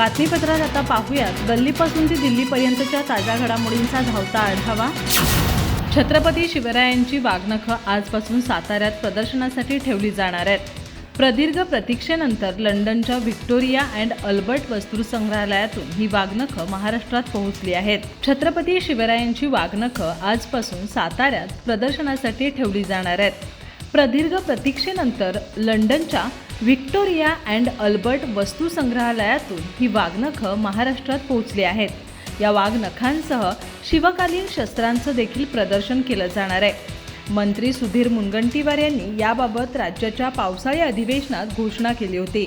बातमीपत्रात आता पाहूयात गल्लीपासून ते दिल्लीपर्यंतच्या ताज्या घडामोडींचा धावता आढावा। छत्रपती शिवरायांची वाघनखं आजपासून साताऱ्यात प्रदर्शनासाठी ठेवली जाणार आहेत। प्रदीर्घ प्रतीक्षेनंतर लंडनच्या व्हिक्टोरिया अँड अल्बर्ट वस्तुसंग्रहालयातून ही वाघनखं महाराष्ट्रात पोहोचली आहेत। छत्रपती शिवरायांची वाघनखं आजपासून साताऱ्यात प्रदर्शनासाठी ठेवली जाणार आहेत। प्रदीर्घ प्रतीक्षेनंतर लंडनच्या व्हिक्टोरिया अँड अल्बर्ट वस्तुसंग्रहालयातून ही वाघनखं महाराष्ट्रात पोहोचली आहेत। या वाघनखांसह शिवकालीन शस्त्रांचं देखील प्रदर्शन केलं जाणार आहे। मंत्री सुधीर मुनगंटीवार यांनी याबाबत राज्याच्या पावसाळी अधिवेशनात घोषणा केली होती।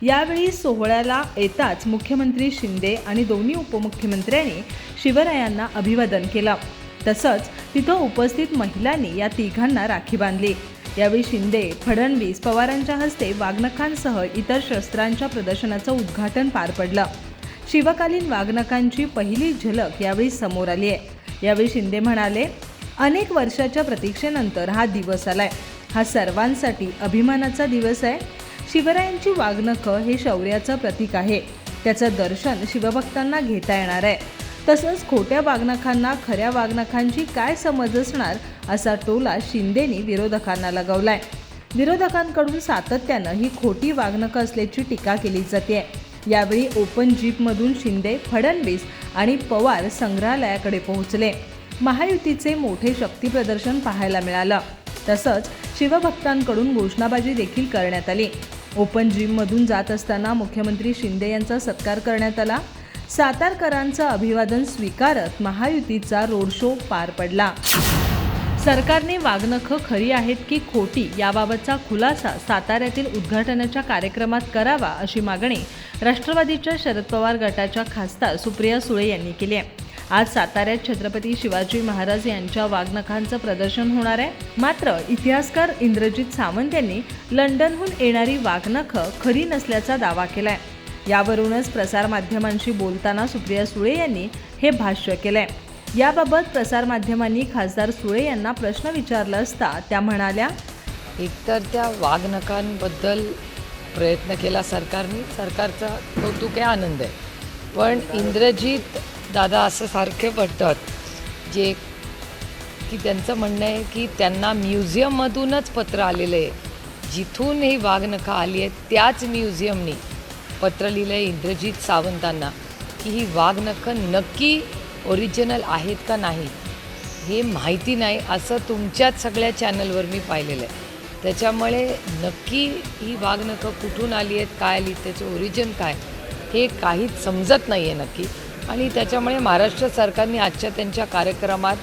यावेळी सोहळ्याला येताच मुख्यमंत्री शिंदे आणि दोन्ही उपमुख्यमंत्र्यांनी शिवरायांना अभिवादन केलं। तसंच तिथं उपस्थित महिलांनी या तिघांना राखी बांधली। यावेळी शिंदे, फडणवीस, पवारांच्या हस्ते वाघनखांसह इतर शस्त्रांच्या प्रदर्शनाचं उद्घाटन पार पडलं। शिवकालीन वाघनखांची पहिली झलक यावेळी समोर आली आहे। यावेळी शिंदे म्हणाले, अनेक वर्षाच्या प्रतीक्षेनंतर हा दिवस आलाय। हा सर्वांसाठी अभिमानाचा दिवस आहे। शिवरायांची वाघनखं हे शौर्याचं प्रतीक आहे। त्याचं दर्शन शिवभक्तांना घेता येणार आहे। तसंच खोट्या वाघनखांना खऱ्या वाघनखांची काय समज असणार असा टोला शिंदेनी विरोधकांना लगावलाय। विरोधकांकडून सातत्यानं ही खोटी वाघनखं असल्याची टीका केली जाते। यावेळी ओपन जीपमधून शिंदे, फडणवीस आणि पवार संग्रहालयाकडे पोहोचले। महायुतीचे मोठे शक्ती प्रदर्शन पाहायला मिळालं। तसंच शिवभक्तांकडून घोषणाबाजी देखील करण्यात आली। ओपन जीपमधून जात असताना मुख्यमंत्री शिंदे यांचा सत्कार करण्यात आला। सातारकरांचं अभिवादन स्वीकारत महायुतीचा रोड शो पार पडला। सरकारने वाघनखं खरी आहेत की खोटी याबाबतचा खुलासा साताऱ्यातील उद्घाटनाच्या कार्यक्रमात करावा अशी मागणी राष्ट्रवादीच्या शरद पवार गटाच्या खासदार सुप्रिया सुळे यांनी केली आहे। आज साताऱ्यात छत्रपती शिवाजी महाराज यांच्या वाघनखांचं प्रदर्शन होणार आहे। मात्र इतिहासकार इंद्रजित सावंत यांनी लंडनहून येणारी वाघनखं खरी नसल्याचा दावा केलाय। यावरूनच प्रसारमाध्यमांशी बोलताना सुप्रिया सुळे यांनी हे भाष्य केलंय। याबाबत प्रसारमाध्यमांनी खासदार सुळे यांना प्रश्न विचारला असता त्या म्हणाल्या, एकतर त्या वाघनखांबद्दल प्रयत्न केला सरकारने, सरकारचा कौतुक आहे, आनंद आहे। पण इंद्रजित दादा असं सारखे वाटतात जे की त्यांचं म्हणणं आहे की त्यांना म्युझियममधूनच पत्र आलेलं आहे, जिथून ही वाघनखं आली आहेत त्याच म्युझियमनी पत्र लिहिलं आहे इंद्रजित सावंतांना की ही वाघनखं नक्की ओरिजिनल आहेत का नाही हे माहिती नाही, असं तुमच्याच सगळ्या चॅनलवर मी पाहिलेलं आहे। त्याच्यामुळे नक्की ही वाघनखं कुठून आली आहेत, काय आली, त्याचं ओरिजिन काय हे काहीच समजत नाही आहे नक्की। आणि त्याच्यामुळे महाराष्ट्र सरकारने आजच्या त्यांच्या कार्यक्रमात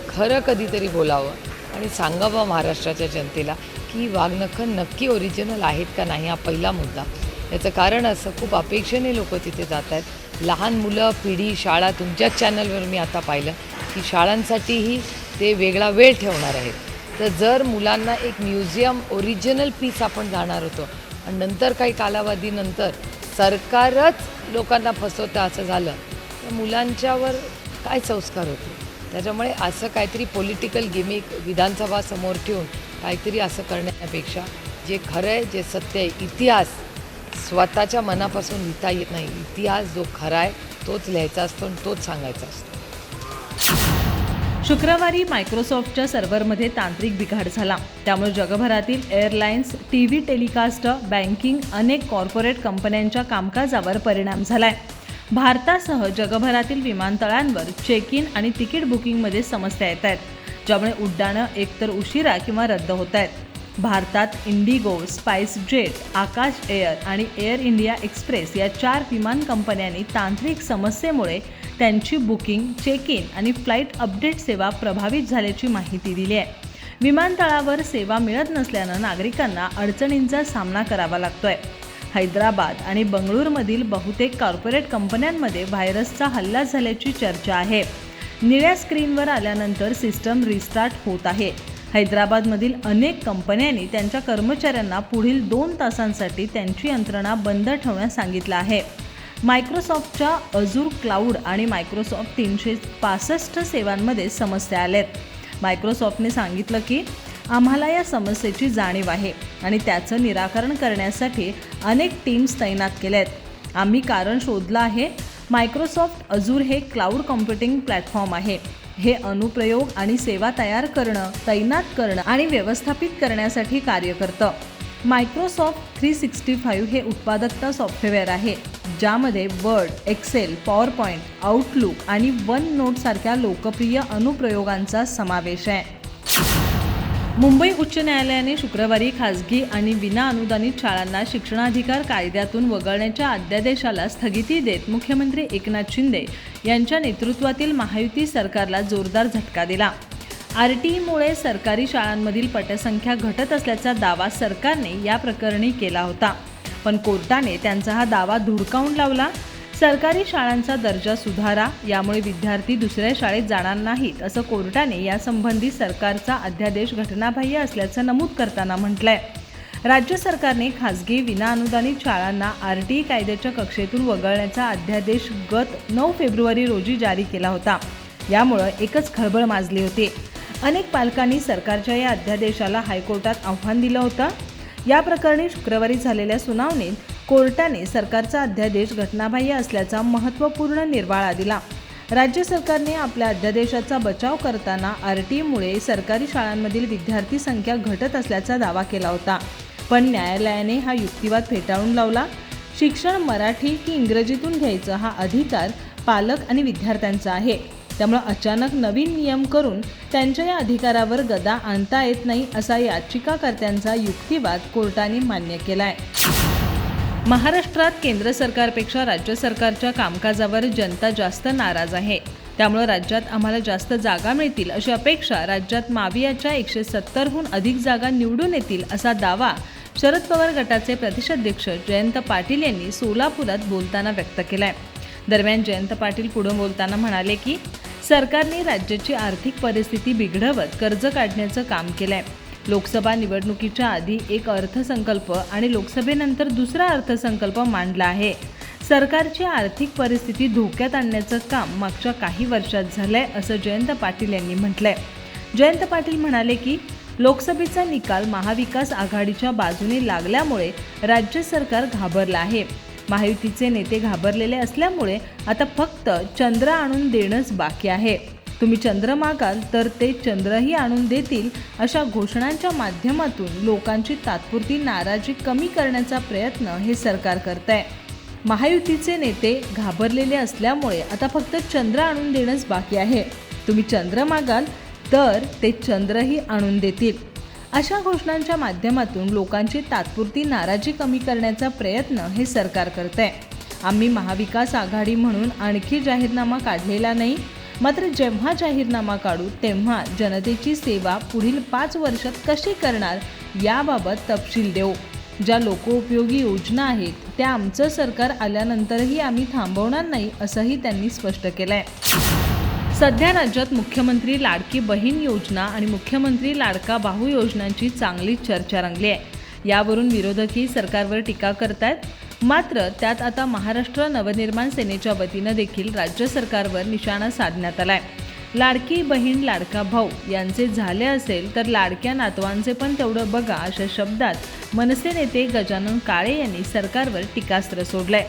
खरं कधीतरी बोलावं आणि सांगावं महाराष्ट्राच्या जनतेला की ही वाघनखं नक्की ओरिजिनल आहेत का नाही, हा पहिला मुद्दा। याचं कारण असं, खूप अपेक्षेने लोक तिथे जात आहेत। लहान मुलं, पिढी, शाळा, तुमच्याच चॅनलवर मी आता पाहिलं की शाळांसाठीही ते वेगळा वेळ ठेवणार आहेत। तर जर मुलांना एक म्युझियम ओरिजिनल पीस आपण जाणार होतो आणि नंतर काही कालावधीनंतर सरकारच लोकांना फसवतं असं झालं तर मुलांच्यावर काय संस्कार होते। त्याच्यामुळे असं काहीतरी पॉलिटिकल गिमिक विधानसभा समोर ठेवून काहीतरी असं करण्यापेक्षा जे खरं आहे, जे सत्य आहे, इतिहास स्वतःच्या मनापासून लिहिता येत नाही। इतिहास जो खरा आहे तोच लिहायचा असतो आणि तोच सांगायचा असतो। शुक्रवारी मायक्रोसॉफ्टच्या सर्व्हरमध्ये तांत्रिक बिघाड झाला। त्यामुळे जगभरातील एअरलाइन्स, टीव्ही टेलिकास्ट, बँकिंग, अनेक कॉर्पोरेट कंपन्यांच्या कामकाजावर परिणाम झालाय। भारतासह जगभरातील विमानतळांवर चेक इन आणि तिकीट बुकिंगमध्ये समस्या येत आहेत, ज्यामुळे उड्डाणं एकतर उशिरा किंवा रद्द होत आहेत। भारतात इंडिगो, स्पाइसजेट, आकाश एअर आणि एअर इंडिया एक्सप्रेस या 4 विमान कंपन्यांनी तांत्रिक समस्येमुळे त्यांची बुकिंग, चेक इन आणि फ्लाईट अपडेट सेवा प्रभावित झाल्याची माहिती दिली आहे। विमानतळावर सेवा मिळत नसल्यानं नागरिकांना अडचणींचा सामना करावा लागतोय। हैदराबाद आणि बंगळुरूमधील बहुतेक कॉर्पोरेट कंपन्यांमध्ये व्हायरसचा हल्ला झाल्याची चर्चा आहे। निळ्या स्क्रीनवर आल्यानंतर सिस्टम रिस्टार्ट होत आहे। हैदराबादमधील अनेक कंपन्यांनी त्यांच्या कर्मचाऱ्यांना पुढील 2 तासांसाठी त्यांची यंत्रणा बंद ठेवण्यास सांगितलं आहे। मायक्रोसॉफ्टच्या अजूर क्लाउड आणि मायक्रोसॉफ्ट 365 सेवांमध्ये समस्या आल्यात। मायक्रोसॉफ्टने सांगितलं की आम्हाला या समस्येची जाणीव आहे आणि त्याचं निराकरण करण्यासाठी अनेक टीम्स तैनात केल्या आहेत। आम्ही कारण शोधलं आहे. मायक्रोसॉफ्ट अजूर हे क्लाउड कॉम्प्युटिंग प्लॅटफॉर्म आहे. हे अनुप्रयोग आणि सेवा तयार करणं, तैनात करणं आणि व्यवस्थापित करण्यासाठी कार्य करतं. मायक्रोसॉफ्ट 365 हे उत्पादकता सॉफ्टवेअर आहे, ज्यामध्ये वर्ड, एक्सेल, पॉवरपॉईंट, आउटलुक आणि वन नोट सारख्या लोकप्रिय अनुप्रयोगांचा समावेश आहे. मुंबई उच्च न्यायालयाने शुक्रवारी खासगी आणि विनाअनुदानित शाळांना शिक्षणाधिकार कायद्यातून वगळण्याच्या अध्यादेशाला स्थगिती देत मुख्यमंत्री एकनाथ शिंदे यांच्या नेतृत्वातील महायुती सरकारला जोरदार झटका दिला. RTEमुळे सरकारी शाळांमधील पटसंख्या घटत असल्याचा दावा सरकारने या प्रकरणी केला होता, पण कोर्टाने त्यांचा हा दावा धुडकावून लावला. सरकारी शाळांचा दर्जा सुधारा, यामुळे विद्यार्थी दुसऱ्या शाळेत जाणार नाहीत, असं कोर्टाने यासंबंधी सरकारचा अध्यादेश घटनाबाह्य असल्याचं नमूद करताना म्हटलंय. राज्य सरकारने खासगी विनाअनुदानित शाळांना RTE कायद्याच्या कक्षेतून वगळण्याचा अध्यादेश गत 9 फेब्रुवारी रोजी जारी केला होता. यामुळे एकच खळबळ माजली होती. अनेक पालकांनी सरकारच्या या अध्यादेशाला हायकोर्टात आव्हान दिलं होतं. या प्रकरणी शुक्रवारी झालेल्या सुनावणीत कोर्टाने सरकारचा अध्यादेश घटनाबाह्य असल्याचा महत्त्वपूर्ण निर्वाळा दिला. राज्य सरकारने आपल्या अध्यादेशाचा बचाव करताना RTEमुळे सरकारी शाळांमधील विद्यार्थी संख्या घटत असल्याचा दावा केला होता, पण न्यायालयाने हा युक्तिवाद फेटाळून लावला. शिक्षण मराठी की इंग्रजीतून घ्यायचं हा अधिकार पालक आणि विद्यार्थ्यांचा आहे. त्यामुळे अचानक नवीन नियम करून त्यांच्या या अधिकारावर गदा आणता येत नाही, असा याचिकाकर्त्यांचा युक्तिवाद कोर्टाने मान्य केलाय. महाराष्ट्रात केंद्र सरकारपेक्षा राज्य सरकारच्या कामकाजावर जनता जास्त नाराज आहे. त्यामुळे राज्यात आम्हाला जास्त जागा मिळतील अशी अपेक्षा राज्यात मावियाच्या 170हून अधिक जागा निवडून येतील, असा दावा शरद पवार गटाचे प्रदेशाध्यक्ष जयंत पाटील यांनी सोलापुरात बोलताना व्यक्त केलाय. दरम्यान जयंत पाटील पुढे बोलताना म्हणाले की सरकारने राज्याची आर्थिक परिस्थिती बिघडवत कर्ज काढण्याचं काम केलंय. लोकसभा निवडणुकीच्या आधी एक अर्थसंकल्प आणि लोकसभेनंतर दुसरा अर्थसंकल्प मांडला आहे. सरकारची आर्थिक परिस्थिती धोक्यात आणण्याचं काम मागच्या काही वर्षात झालंय, असं जयंत पाटील यांनी म्हटलंय. जयंत पाटील म्हणाले की लोकसभेचा निकाल महाविकास आघाडीच्या बाजूने लागल्यामुळे राज्य सरकार घाबरलं आहे. महायुतीचे नेते घाबरलेले असल्यामुळे आता फक्त चंद्र आणून देणंच बाकी आहे. तुम्ही चंद्र मागाल तर ते चंद्रही आणून देतील, अशा घोषणांच्या माध्यमातून लोकांची तात्पुरती नाराजी कमी करण्याचा प्रयत्न हे सरकार करतंय. महायुतीचे नेते घाबरलेले असल्यामुळे आता फक्त चंद्र आणून देणंच बाकी आहे. तुम्ही चंद्र मागाल तर ते चंद्रही आणून देतील, अशा घोषणांच्या माध्यमातून लोकांची तात्पुरती नाराजी कमी करण्याचा प्रयत्न हे सरकार करतंय. आम्ही महाविकास आघाडी म्हणून आणखी जाहीरनामा काढलेला नाही, मात्र जेव्हा जाहीरनामा काढू तेव्हा जनतेची सेवा पुढील 5 वर्षात कशी करणार याबाबत तपशील देऊ. ज्या लोकोपयोगी योजना आहेत त्या आमचं सरकार आल्यानंतरही आम्ही थांबवणार नाही, असंही त्यांनी स्पष्ट केलंय. सध्या राज्यात मुख्यमंत्री लाडकी बहीण योजना आणि मुख्यमंत्री लाडका भाऊ योजनांची चांगली चर्चा रंगली आहे. यावरून विरोधकही सरकारवर टीका करतायत. मात्र त्यात आता महाराष्ट्र नवनिर्माण सेनेच्या वतीनं देखील राज्य सरकारवर निशाणा साधण्यात आलाय. लाडकी बहीण लाडका भाऊ यांचे झाले असेल तर लाडक्या नातवांचे पण तेवढं बघा, अशा शब्दात मनसे नेते गजानन काळे यांनी सरकारवर टीकास्त्र सोडलंय.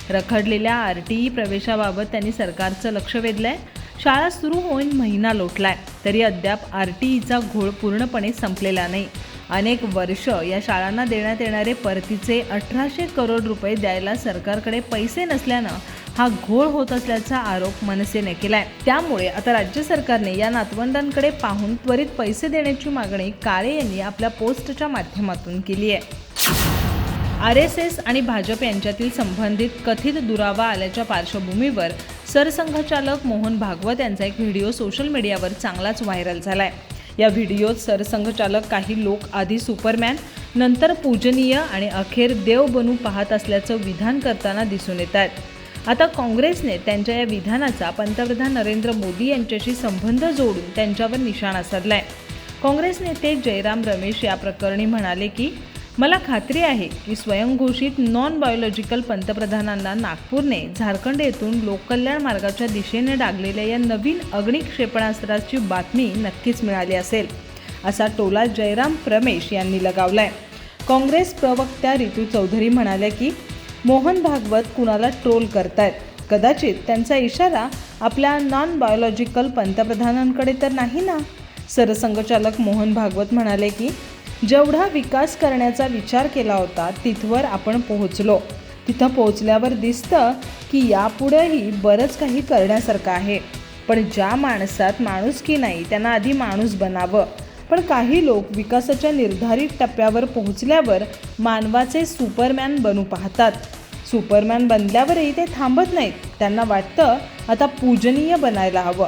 रखडलेल्या RTE प्रवेशाबाबत त्यांनी सरकारचं लक्ष वेधलंय. शाळा सुरू होऊन महिना लोटलाय तरी अद्याप RTEचा घोळ पूर्णपणे संपलेला नाही. अनेक वर्ष या शाळांना देण्यात येणारे परतीचे 1800 करोड रुपये द्यायला सरकारकडे पैसे नसल्यानं हा घोळ होत असल्याचा आरोप मनसेने केलाय. त्यामुळे आता राज्य सरकारने या नातवंडांकडे पाहून त्वरित पैसे देण्याची मागणी काळे यांनी आपल्या पोस्टच्या माध्यमातून केली आहे. RSS आणि भाजप यांच्यातील संबंधित कथित दुरावा आल्याच्या पार्श्वभूमीवर सरसंघचालक मोहन भागवत यांचा एक व्हिडिओ सोशल मीडियावर चांगलाच व्हायरल झालाय. या व्हिडिओत सरसंघचालक काही लोक आधी सुपरमॅन, नंतर पूजनीय आणि अखेर देव बनू पाहत असल्याचं विधान करताना दिसून येत आहेत. आता काँग्रेसने त्यांच्या या विधानाचा पंतप्रधान नरेंद्र मोदी यांच्याशी संबंध जोडून त्यांच्यावर निशाणा साधलाय. काँग्रेस नेते जयराम रमेश या प्रकरणी म्हणाले की मला खात्री आहे की स्वयंघोषित नॉन बायोलॉजिकल पंतप्रधानांना नागपूरने झारखंड येथून लोककल्याण मार्गाच्या दिशेने डागलेल्या या नवीन अग्नी क्षेपणास्त्राची बातमी नक्कीच मिळाली असेल, असा टोला जयराम रमेश यांनी लगावलाय. काँग्रेस प्रवक्त्या रितू चौधरी म्हणाल्या की मोहन भागवत कुणाला ट्रोल करतायत? कदाचित त्यांचा इशारा आपल्या नॉन बायोलॉजिकल पंतप्रधानांकडे तर नाही ना? सरसंघचालक मोहन भागवत म्हणाले की जेवढा विकास करण्याचा विचार केला होता तिथवर आपण पोहोचलो. तिथं पोहोचल्यावर दिसतं की यापुढेही बरंच काही करण्यासारखं आहे. पण ज्या माणसात माणुसकी नाही त्यांना आधी माणूस बनावं. पण काही लोक विकासाच्या निर्धारित टप्प्यावर पोहोचल्यावर मानवाचे सुपरमॅन बनू पाहतात. सुपरमॅन बनल्यावरही ते थांबत नाहीत. त्यांना वाटतं आता पूजनीय बनायला हवं.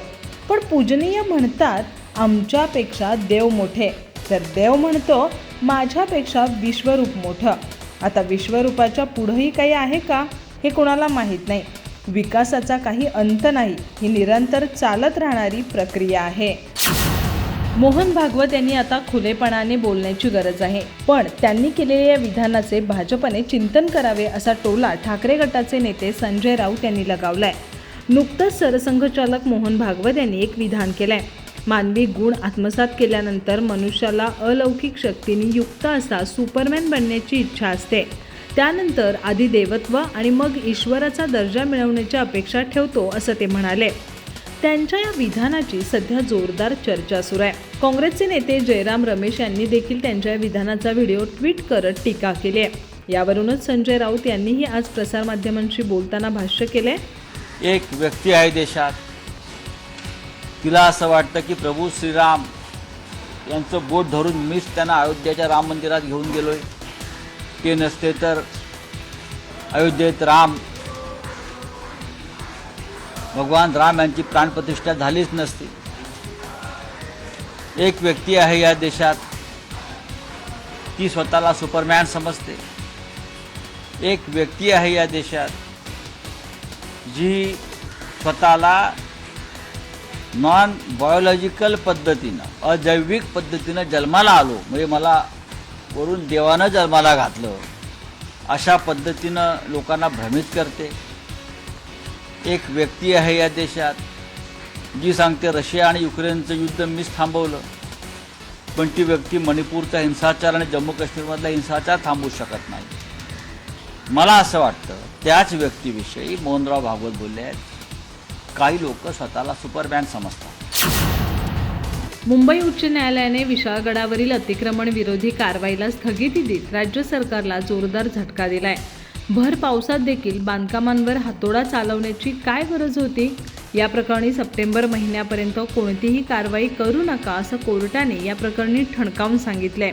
पण पूजनीय म्हणतात आमच्यापेक्षा देव मोठे, तर देव म्हणतो माझ्यापेक्षा विश्वरूप मोठं. आता विश्वरूपाच्या पुढंही काही आहे का हे कोणाला माहीत नाही. विकासाचा काही अंत नाही, ही निरंतर चालत राहणारी प्रक्रिया आहे. मोहन भागवत यांनी आता खुलेपणाने बोलण्याची गरज आहे. पण त्यांनी केलेल्या या विधानाचे भाजपने चिंतन करावे असा टोला ठाकरे गटाचे नेते संजय राऊत यांनी लगावलाय. नुकतंच सरसंघचालक मोहन भागवत यांनी एक विधान केलंय. मानवी गुण आत्मसात केल्यानंतर मनुष्याला अलौकिक शक्तींनी युक्त असा सुपरमॅन बनण्याची इच्छा असते. त्यानंतर आधी देवत्व आणि मग ईश्वराचा दर्जा मिळवण्याची अपेक्षा ठेवतो असं ते म्हणाले. त्यांच्या या विधानाची सध्या जोरदार चर्चा सुरू आहे. काँग्रेसचे नेते जयराम रमेश यांनी देखील त्यांच्या या विधानाचा व्हिडिओ ट्विट करत टीका केली आहे. यावरूनच संजय राऊत यांनीही आज प्रसारमाध्यमांशी बोलताना भाष्य केले. एक व्यक्ती आहे देशात, तिला असं वाटतं की प्रभू श्रीराम यांचं बोट धरून मीच त्यांना अयोध्येच्या राम मंदिरात घेऊन गेलोय. ते नसते तर अयोध्येत भगवान राम यांची प्राणप्रतिष्ठा झालीच नसती. एक व्यक्ती आहे या देशात, ती स्वतःला सुपरमॅन समजते. एक व्यक्ती आहे या देशात जी स्वतःला नॉन बायोलॉजिकल पद्धतीनं, अजैविक पद्धतीनं जन्माला आलो, म्हणजे मला वरून देवानं जन्माला घातलं, अशा पद्धतीनं लोकांना भ्रमित करते. एक व्यक्ती आहे या देशात जी सांगते रशिया आणि युक्रेनचं युद्ध मीच थांबवलं, पण ती व्यक्ती मणिपूरचा हिंसाचार आणि जम्मू काश्मीरमधला हिंसाचार थांबवू शकत नाही. मला असं वाटतं त्याच व्यक्तीविषयी मोहनराव भागवत बोलले आहेत. काही लोक स्वतःला सुपरमॅन समजतात. मुंबई उच्च न्यायालयाने विशाळगडावरील अतिक्रमण विरोधी कारवाईला स्थगिती देत राज्य सरकारला जोरदार झटका दिलाय. भर पावसात देखील बांधकामांवर हातोडा चालवण्याची काय गरज होती? या प्रकरणी सप्टेंबर महिन्यापर्यंत कोणतीही कारवाई करू नका असं कोर्टाने या प्रकरणी ठणकावून सांगितलंय.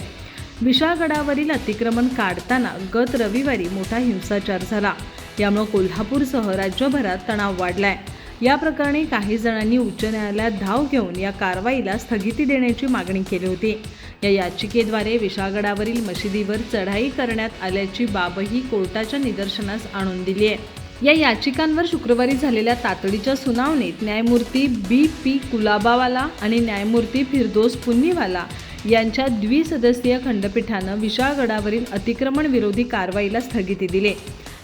विशाळगडावरील अतिक्रमण काढताना गत रविवारी मोठा हिंसाचार झाला. यामुळे कोल्हापूरसह राज्यभरात तणाव वाढलाय. या प्रकरणी काही जणांनी उच्च न्यायालयात धाव घेऊन या कारवाईला स्थगिती देण्याची मागणी केली होती. या याचिकेद्वारे विशाळगडावरील मशिदीवर चढाई करण्यात आल्याची बाबही कोर्टाच्या निदर्शनास आणून दिली आहे. या याचिकांवर शुक्रवारी झालेल्या तातडीच्या सुनावणीत न्यायमूर्ती B.P. कुलाबावाला आणि न्यायमूर्ती फिरदोस पुन्नीवाला यांच्या द्विसदस्यीय खंडपीठानं विशाळगडावरील अतिक्रमण विरोधी कारवाईला स्थगिती दिली.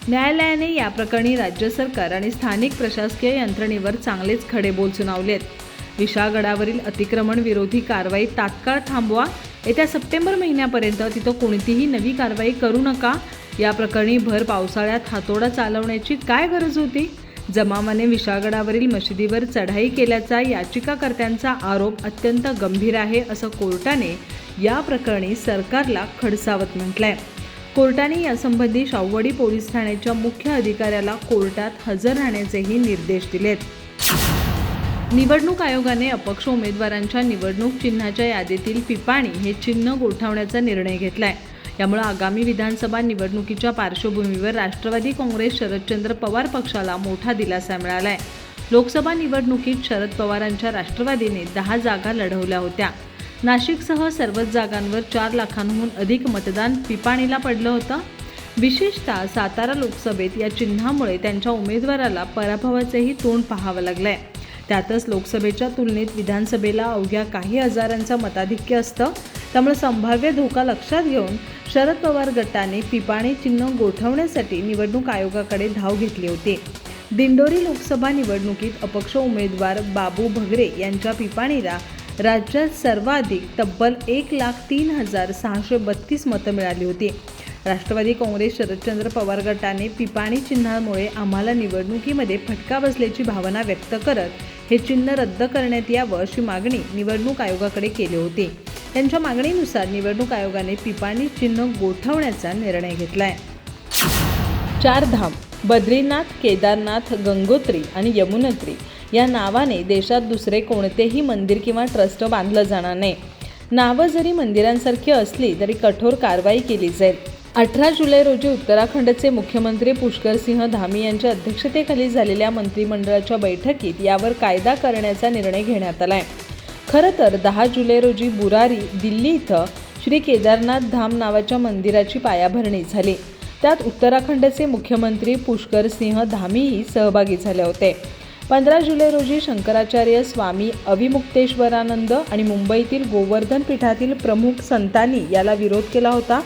न्यायालयाने या प्रकरणी राज्य सरकार आणि स्थानिक प्रशासकीय यंत्रणेवर चांगलेच खडेबोल सुनावलेत. विशाळगडावरील अतिक्रमण विरोधी कारवाई तात्काळ थांबवा. येत्या सप्टेंबर महिन्यापर्यंत तिथं कोणतीही नवी कारवाई करू नका. या प्रकरणी भर पावसाळ्यात हातोडा चालवण्याची काय गरज होती? जमावाने विशाळगडावरील मशिदीवर चढाई केल्याचा याचिकाकर्त्यांचा आरोप अत्यंत गंभीर आहे असं कोर्टाने या प्रकरणी सरकारला खडसावत म्हटलंय. कोर्टाने यासंबंधी शाहूवाडी पोलीस ठाण्याच्या मुख्य अधिकाऱ्याला कोर्टात हजर राहण्याचेही निर्देश दिलेत. निवडणूक आयोगाने अपक्ष उमेदवारांच्या निवडणूक चिन्हाच्या यादीतील पिपाणी हे चिन्ह गोठवण्याचा निर्णय घेतलाय. यामुळे आगामी विधानसभा निवडणुकीच्या पार्श्वभूमीवर राष्ट्रवादी काँग्रेस शरदचंद्र पवार पक्षाला मोठा दिलासा मिळालाय. लोकसभा निवडणुकीत शरद पवारांच्या राष्ट्रवादीने 10 जागा लढवल्या होत्या. नाशिकसह सर्वच जागांवर 4 लाखांहून अधिक मतदान पिपाणीला पडलं होतं. विशेषतः सातारा लोकसभेत या चिन्हामुळे त्यांच्या उमेदवाराला पराभवाचेही तोंड पाहावं लागलंय. त्यातच लोकसभेच्या तुलनेत विधानसभेला अवघ्या काही हजारांचं मताधिक्य असतं. त्यामुळे संभाव्य धोका लक्षात घेऊन शरद पवार गटाने पिपाणी चिन्ह गोठवण्यासाठी निवडणूक आयोगाकडे धाव घेतली होती. दिंडोरी लोकसभा निवडणुकीत अपक्ष उमेदवार बाबू भगरे यांच्या पिपाणीला राज्यात सर्वाधिक तब्बल 1,03,632 मतं मिळाली होती. राष्ट्रवादी काँग्रेस शरदचंद्र पवार गटाने पिपाणी चिन्हामुळे आम्हाला निवडणुकीमध्ये फटका बसल्याची भावना व्यक्त करत हे चिन्ह रद्द करण्यात यावं अशी मागणी निवडणूक आयोगाकडे केली होती. त्यांच्या मागणीनुसार निवडणूक आयोगाने पिपाणी चिन्ह गोठवण्याचा निर्णय घेतलाय. चार धाम बद्रीनाथ, केदारनाथ, गंगोत्री आणि यमुनोत्री या नावाने देशात दुसरे कोणतेही मंदिर किंवा ट्रस्ट बांधलं जाणार नाही. नावं जरी मंदिरांसारखी असली तरी कठोर कारवाई केली जाईल. 18 जुलै रोजी उत्तराखंडचे मुख्यमंत्री पुष्कर सिंह धामी यांच्या अध्यक्षतेखाली झालेल्या मंत्रिमंडळाच्या बैठकीत यावर कायदा करण्याचा निर्णय घेण्यात आलाय. खरं तर 10 जुलै रोजी बुरारी, दिल्ली इथं श्री केदारनाथ धाम नावाच्या मंदिराची पायाभरणी झाली. त्यात उत्तराखंडचे मुख्यमंत्री पुष्कर सिंह धामीही सहभागी झाले होते. 15 जुलै रोजी शंकराचार्य स्वामी अविमुक्तेश्वरानंद आणि मुंबईतील गोवर्धन पीठातील प्रमुख संतांनी याला विरोध केला होता.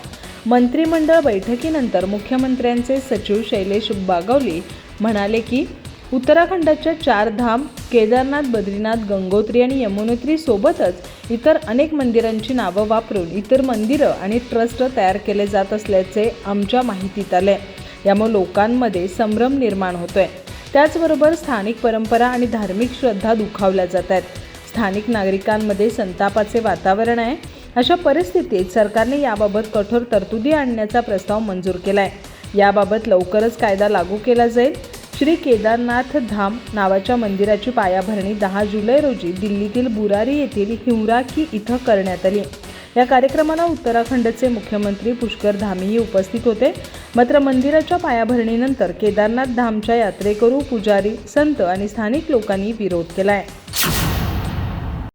मंत्रिमंडळ बैठकीनंतर मुख्यमंत्र्यांचे सचिव शैलेश बागवली म्हणाले की उत्तराखंडाच्या 4 धाम केदारनाथ, बद्रीनाथ, गंगोत्री आणि यमुनोत्री सोबतच इतर अनेक मंदिरांची नावं वापरून इतर मंदिरं आणि ट्रस्ट तयार केले जात असल्याचे आमच्या माहितीत आले. यामुळे लोकांमध्ये संभ्रम निर्माण होतोय. त्याचबरोबर स्थानिक परंपरा आणि धार्मिक श्रद्धा दुखावल्या जात आहेत. स्थानिक नागरिकांमध्ये संतापाचे वातावरण आहे. अशा परिस्थितीत सरकारने याबाबत कठोर तरतुदी आणण्याचा प्रस्ताव मंजूर केला आहे. याबाबत लवकरच कायदा लागू केला जाईल. श्री केदारनाथ धाम नावाच्या मंदिराची पायाभरणी 10 जुलै रोजी दिल्लीतील बुरारी येथील हिवराकी इथं करण्यात आली. या कार्यक्रमाला उत्तराखंडचे मुख्यमंत्री पुष्कर धामीही उपस्थित होते. मात्र मंदिराच्या पायाभरणीनंतर केदारनाथ धामच्या यात्रेकरू, पुजारी, संत आणि स्थानिक लोकांनी विरोध केला आहे.